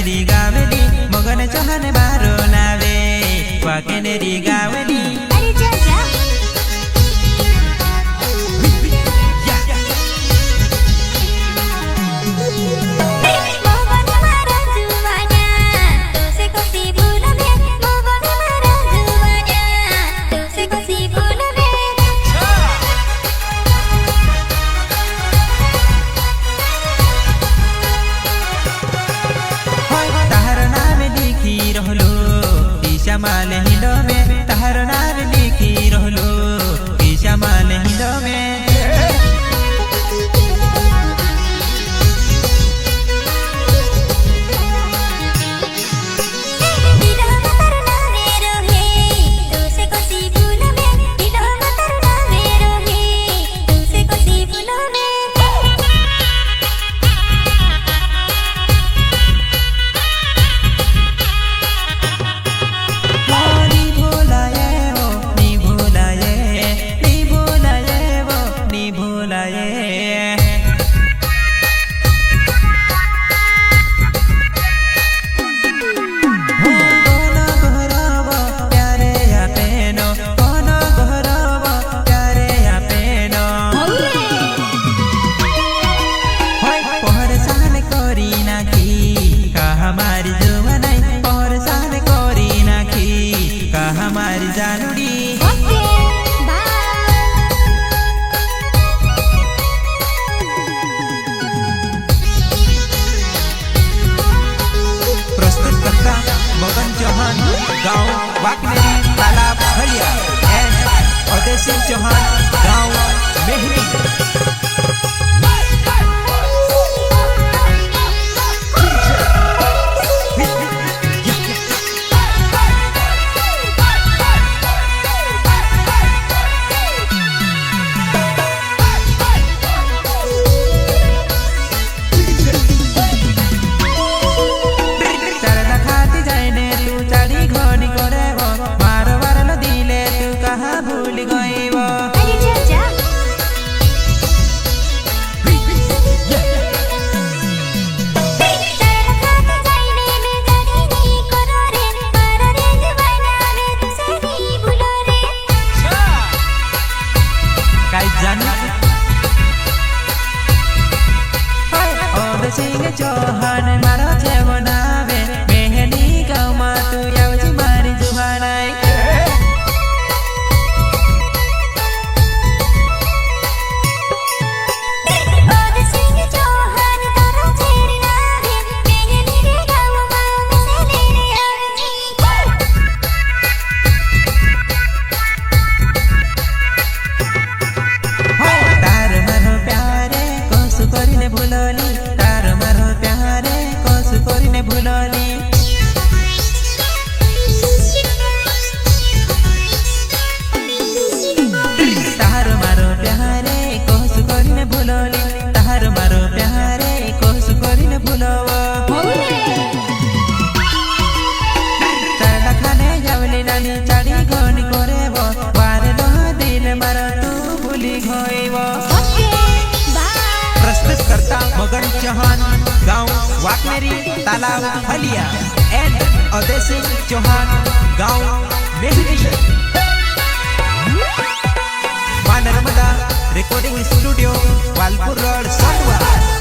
वाकेनेरी गावेली मगन चौहान बारो नावे वाकेनेरी गावेली माले हिंदो में तहर नाम लिखी रहलो ईशा माले हिंदो में हमारी जुबानी और सान कोरी नाखी का हमारी जानुड़ी प्रस्तुत करता मगन चौहान गांव वाकनेरी तालाब हलिया एंड अदेसिंग चौहान गांव मेहली सिंह चौहान मारो छे बनावे मेहनी गाँव तू यावजी मारी जुबानाई सिंह चौहान तारा छेड़ी नावे मेहनी गाँव में से लेने आवजी तार मारो प्यारे कोसु करिने भूलोली भूलोली तार मारो प्यारे कोसु करिने भूलोली तार मारो प्यारे कोसु करिने भूलोवा तारा खाने जावली नानी चाड़ी घनी करेबो वारे लो दिन मारो तू भूली गईबो प्रस्तुत करता मगन चौहान गांव वाकनेरी तालाब हलिया एंड अदेसिंग चौहान गांव Mehli Narmada recording studio Walpur road Sandwa.